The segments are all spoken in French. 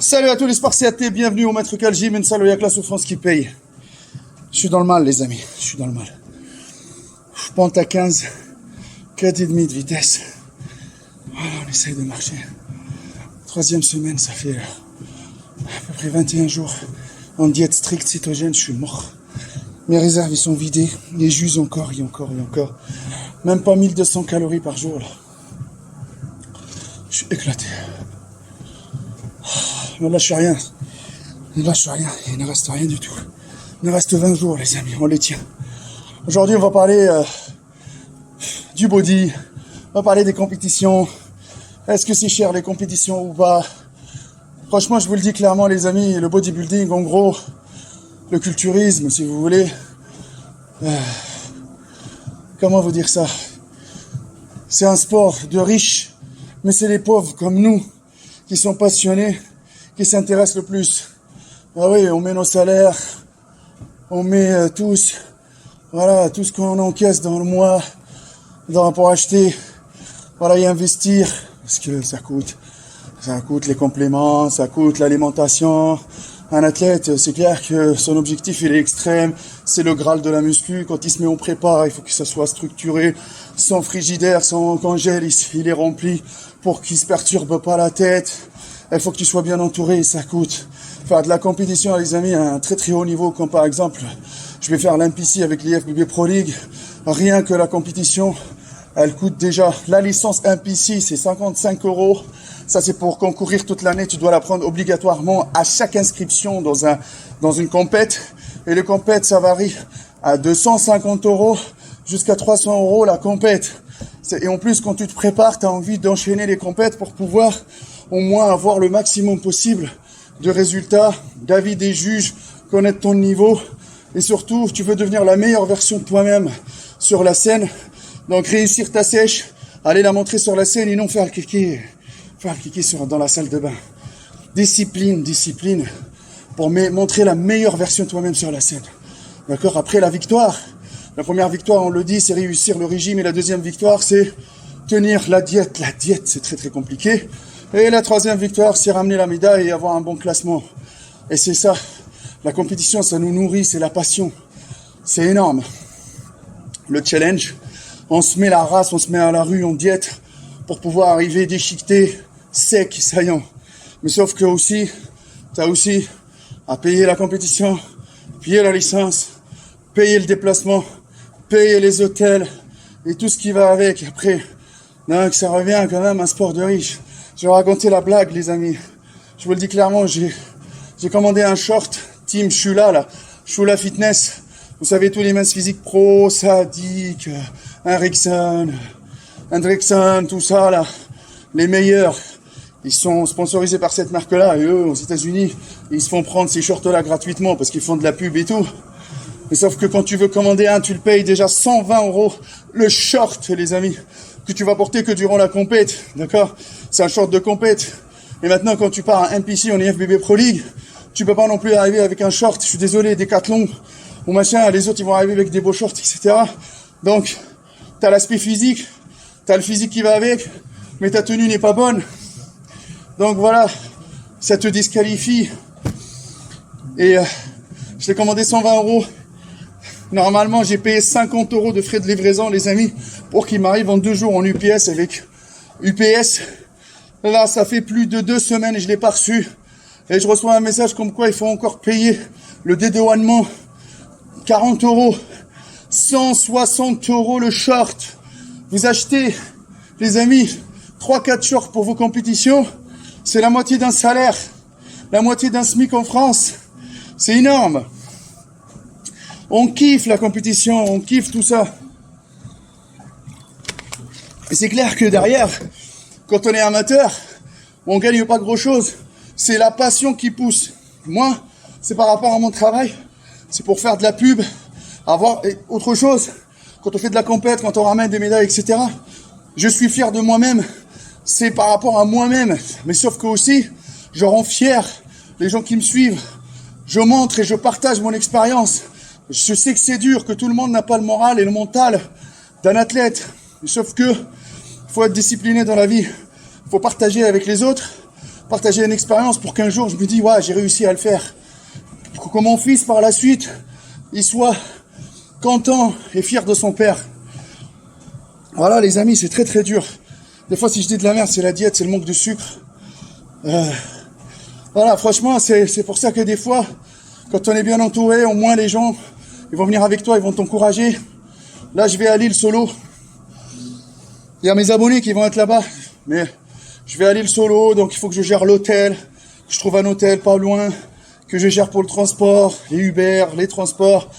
Salut à tous les Spartiatés, bienvenue au Maître Kaljim, une salle où il y a que la souffrance qui paye. Je suis dans le mal les amis, je suis dans le mal. Je pente à 15, 4,5 de vitesse. Voilà, on essaye de marcher. Troisième semaine, ça fait à peu près 21 jours en diète stricte cétogène, je suis mort. Mes réserves ils sont vidées, les jus encore. Même pas 1200 calories par jour là. Je suis éclaté. Ne lâche rien. Ne lâche rien. Il ne reste rien du tout. Il ne reste 20 jours, les amis. On les tient. Aujourd'hui, on va parler du body. On va parler des compétitions. Est-ce que c'est cher, les compétitions ou pas? Franchement, je vous le dis clairement, les amis. Le bodybuilding, en gros, le culturisme, si vous voulez. Comment vous dire ça? C'est un sport de riches. Mais c'est les pauvres comme nous qui sont passionnés qui s'intéressent le plus. Ah oui, on met nos salaires, on met tous, voilà, tout ce qu'on encaisse dans le mois, pour acheter, voilà, et investir, parce que ça coûte les compléments, ça coûte l'alimentation. Un athlète, c'est clair que son objectif, il est extrême, c'est le Graal de la muscu. Quand il se met en prépa, il faut que ça soit structuré, son frigidaire, son congèle, il est rempli pour qu'il se perturbe pas la tête. Il faut que tu sois bien entouré, ça coûte. Faire de la compétition, les amis, à un très très haut niveau, comme par exemple, je vais faire l'MPC avec l'IFBB Pro League. Rien que la compétition, elle coûte déjà, la licence MPC, c'est 55 €. Ça, c'est pour concourir toute l'année. Tu dois la prendre obligatoirement à chaque inscription dans une compète. Et les compètes, ça varie à 250 € jusqu'à 300 € la compète. Et en plus, quand tu te prépares, tu as envie d'enchaîner les compètes pour pouvoir au moins avoir le maximum possible de résultats, d'avis des juges, connaître ton niveau. Et surtout, tu veux devenir la meilleure version de toi-même sur la scène. Donc, réussir ta sèche, aller la montrer sur la scène et non faire le kiki dans la salle de bain. Discipline, pour montrer la meilleure version de toi-même sur la scène. D'accord? Après la victoire, la première victoire, on le dit, c'est réussir le régime. Et la deuxième victoire, c'est tenir la diète. La diète, c'est très très compliqué. Et la troisième victoire, c'est ramener la médaille et avoir un bon classement. Et c'est ça, la compétition, ça nous nourrit, c'est la passion. C'est énorme. Le challenge, on se met la race, on se met à la rue en diète pour pouvoir arriver déchiqueté, sec, saillant. Mais sauf que aussi, tu as aussi à payer la compétition, payer la licence, payer le déplacement, payer les hôtels et tout ce qui va avec. Après, donc ça revient quand même à un sport de riche. Je vais raconter la blague, les amis. Je vous le dis clairement, j'ai commandé un short team Shula, Shula Fitness. Vous savez, tous les Men's Physique Pro, Sadik, Hendrickson, tout ça, là. Les meilleurs. Ils sont sponsorisés par cette marque-là. Et eux, aux États-Unis, ils se font prendre ces shorts-là gratuitement parce qu'ils font de la pub et tout. Mais sauf que quand tu veux commander un, tu le payes déjà 120 € le short, les amis, que tu vas porter que durant la compète, d'accord? C'est un short de compète. Et maintenant, quand tu pars à MPC en IFBB Pro League, tu peux pas non plus arriver avec un short, je suis désolé, Decathlon, ou machin, les autres, ils vont arriver avec des beaux shorts, etc. Donc, t'as l'aspect physique, t'as le physique qui va avec, mais ta tenue n'est pas bonne. Donc voilà, ça te disqualifie. Et je l'ai commandé 120 €. Normalement, j'ai payé 50 € de frais de livraison, les amis, pour qu'il m'arrive en 2 jours en UPS avec UPS. Là, ça fait plus de 2 semaines et je l'ai pas reçu. Et je reçois un message comme quoi il faut encore payer le dédouanement. 40 €. 160 € le short. Vous achetez, les amis, 3-4 shorts pour vos compétitions. C'est la moitié d'un salaire. La moitié d'un SMIC en France. C'est énorme. On kiffe la compétition, on kiffe tout ça. Et c'est clair que derrière, quand on est amateur, on gagne pas grand chose. C'est la passion qui pousse. Moi, c'est par rapport à mon travail. C'est pour faire de la pub, avoir autre chose. Quand on fait de la compète, quand on ramène des médailles, etc. Je suis fier de moi-même. C'est par rapport à moi-même. Mais sauf que aussi, je rends fier les gens qui me suivent. Je montre et je partage mon expérience. Je sais que c'est dur, que tout le monde n'a pas le moral et le mental d'un athlète. Sauf que faut être discipliné dans la vie. Faut partager avec les autres. partager une expérience pour qu'un jour je me dise, ouais, j'ai réussi à le faire. Pour que mon fils, par la suite, il soit content et fier de son père. Voilà, les amis, c'est très très dur. Des fois, si je dis de la merde, c'est la diète, c'est le manque de sucre. Voilà, franchement, c'est pour ça que des fois, quand on est bien entouré, au moins les gens, ils vont venir avec toi, ils vont t'encourager. Là, je vais à Lille solo. Il y a mes abonnés qui vont être là-bas, mais je vais à Lille solo, donc il faut que je gère l'hôtel, que je trouve un hôtel pas loin, que je gère pour le transport, les Uber, les transports,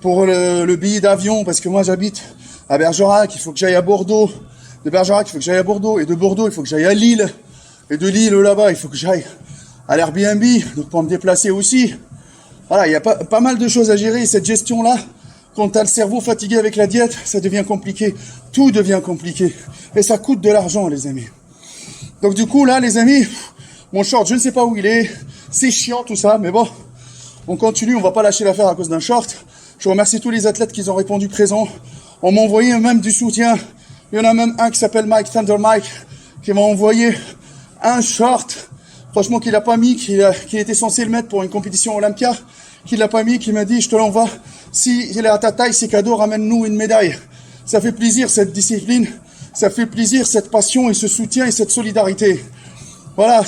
pour le billet d'avion, parce que moi j'habite à Bergerac, il faut que j'aille à Bordeaux. De Bergerac, il faut que j'aille à Bordeaux, et de Bordeaux, il faut que j'aille à Lille, et de Lille là-bas, il faut que j'aille à l'Airbnb, donc pour me déplacer aussi. Voilà, il y a pas mal de choses à gérer, cette gestion-là. Quand tu as le cerveau fatigué avec la diète, ça devient compliqué. Tout devient compliqué. Et ça coûte de l'argent, les amis. Donc du coup, là, les amis, mon short, je ne sais pas où il est. C'est chiant tout ça, mais bon, on continue, on va pas lâcher l'affaire à cause d'un short. Je remercie tous les athlètes qui ont répondu présents. On m'a envoyé même du soutien. Il y en a même un qui s'appelle Mike, Thunder Mike, qui m'a envoyé un short. Franchement, qu'il a pas mis, qu'il était censé le mettre pour une compétition Olympia, qu'il l'a pas mis, qui m'a dit, je te l'envoie. Si il est à ta taille, c'est cadeau, ramène-nous une médaille. Ça fait plaisir, cette discipline. Ça fait plaisir, cette passion et ce soutien et cette solidarité. Voilà.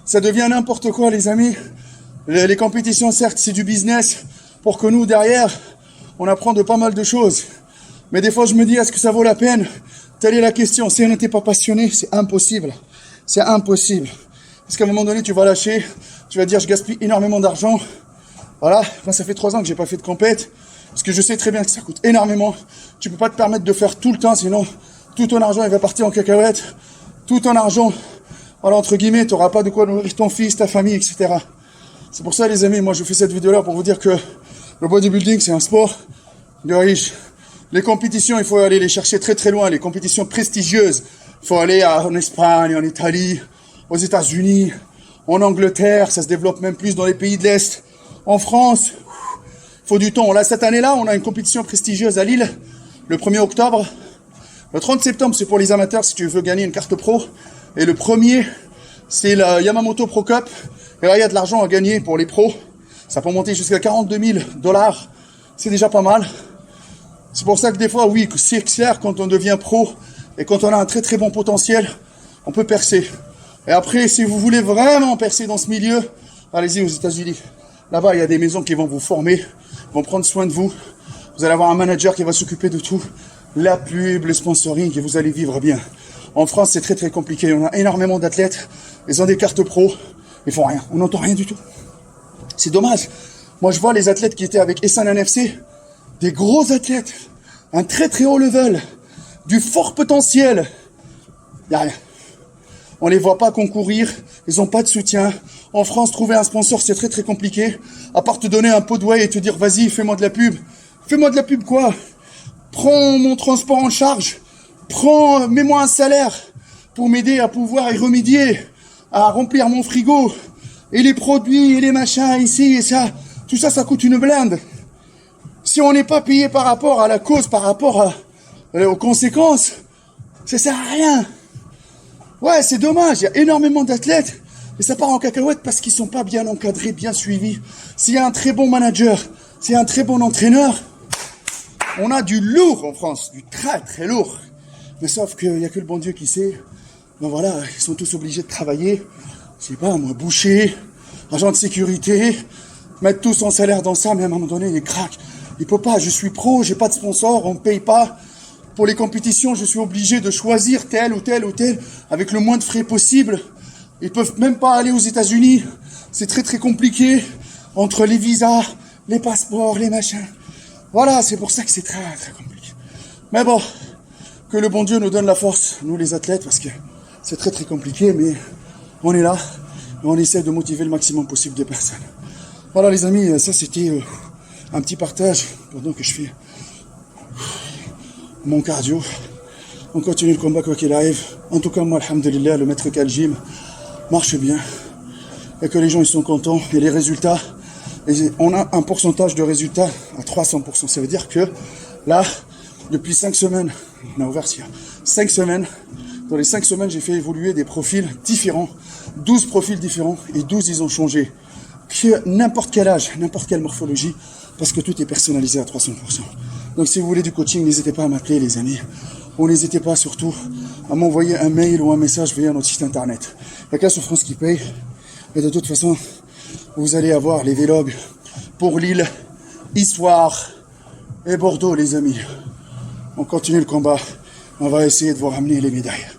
Ça devient n'importe quoi, les amis. Les compétitions, certes, c'est du business. Pour que nous, derrière, on apprend de pas mal de choses. Mais des fois, je me dis, est-ce que ça vaut la peine? Telle est la question. Si on n'était pas passionné, c'est impossible. C'est impossible. Parce qu'à un moment donné, tu vas lâcher. Tu vas dire, je gaspille énormément d'argent. Voilà. Moi, ça fait 3 ans que j'ai pas fait de compète. Parce que je sais très bien que ça coûte énormément. Tu peux pas te permettre de faire tout le temps, sinon, tout ton argent, il va partir en cacahuète. Tout ton argent, voilà, entre guillemets, tu n'auras pas de quoi nourrir ton fils, ta famille, etc. C'est pour ça, les amis, moi, je fais cette vidéo-là pour vous dire que le bodybuilding, c'est un sport de riches. Les compétitions, il faut aller les chercher très très loin. Les compétitions prestigieuses, il faut aller en Espagne, en Italie, aux États-Unis, en Angleterre. Ça se développe même plus dans les pays de l'Est. En France, il faut du temps. Là, cette année-là, on a une compétition prestigieuse à Lille, le 1er octobre. Le 30 septembre, c'est pour les amateurs si tu veux gagner une carte pro. Et le 1er, c'est la Yamamoto Pro Cup. Et là, il y a de l'argent à gagner pour les pros. Ça peut monter jusqu'à 42 000 $. C'est déjà pas mal. C'est pour ça que des fois, oui, c'est clair, quand on devient pro et quand on a un très très bon potentiel, on peut percer. Et après, si vous voulez vraiment percer dans ce milieu, allez-y aux États-Unis. Là-bas, il y a des maisons qui vont vous former, vont prendre soin de vous. Vous allez avoir un manager qui va s'occuper de tout. La pub, le sponsoring, et vous allez vivre bien. En France, c'est très très compliqué. On a énormément d'athlètes. Ils ont des cartes pro. Ils font rien. On n'entend rien du tout. C'est dommage. Moi, je vois les athlètes qui étaient avec Essan NFC. Des gros athlètes. Un très très haut level. Du fort potentiel. Il n'y a rien. On les voit pas concourir. Ils ont pas de soutien. En France, trouver un sponsor, c'est très très compliqué. À part te donner un pot de whey et te dire, vas-y, fais-moi de la pub. Fais-moi de la pub quoi? Prends mon transport en charge. Mets-moi un salaire pour m'aider à pouvoir y remédier, à remplir mon frigo. Et les produits, et les machins ici et ça. Tout ça, ça coûte une blinde. Si on n'est pas payé par rapport à la cause, par rapport aux conséquences, ça sert à rien. Ouais, c'est dommage. Il y a énormément d'athlètes et ça part en cacahuète parce qu'ils sont pas bien encadrés, bien suivis. S'il y a un très bon manager, s'il y a un très bon entraîneur, on a du lourd en France, du très très lourd. Mais sauf qu'il n'y a que le bon Dieu qui sait. Ben voilà, ils sont tous obligés de travailler. Je sais pas, moi, boucher, agent de sécurité, mettre tout son salaire dans ça, mais à un moment donné, ils craquent. Il peut pas, je suis pro, j'ai pas de sponsor, on me paye pas. Pour les compétitions, je suis obligé de choisir tel ou tel ou tel, avec le moins de frais possible. Ils peuvent même pas aller aux États-Unis. C'est très très compliqué. Entre les visas, les passeports, les machins. Voilà, c'est pour ça que c'est très très compliqué. Mais bon, que le bon Dieu nous donne la force, nous les athlètes, parce que c'est très très compliqué, mais on est là et on essaie de motiver le maximum possible de personnes. Voilà les amis, ça c'était un petit partage pendant que je fais mon cardio. On continue le combat quoi qu'il arrive. En tout cas, moi, alhamdulillah, le maître Kaljim marche bien et que les gens ils sont contents et les résultats. Et on a un pourcentage de résultats à 300%. Ça veut dire que là, depuis 5 semaines, on a ouvert il y a 5 semaines. Dans les 5 semaines, j'ai fait évoluer des profils différents 12 profils différents et 12 ils ont changé. Que n'importe quel âge, n'importe quelle morphologie, parce que tout est personnalisé à 300%. Donc si vous voulez du coaching, n'hésitez pas à m'appeler les amis. Ou n'hésitez pas surtout à m'envoyer un mail ou un message via notre site internet. Il n'y a qu'à Souffrance qui paye. Et de toute façon, vous allez avoir les vlogs pour Lille, Histoire et Bordeaux les amis. On continue le combat. On va essayer de vous ramener les médailles.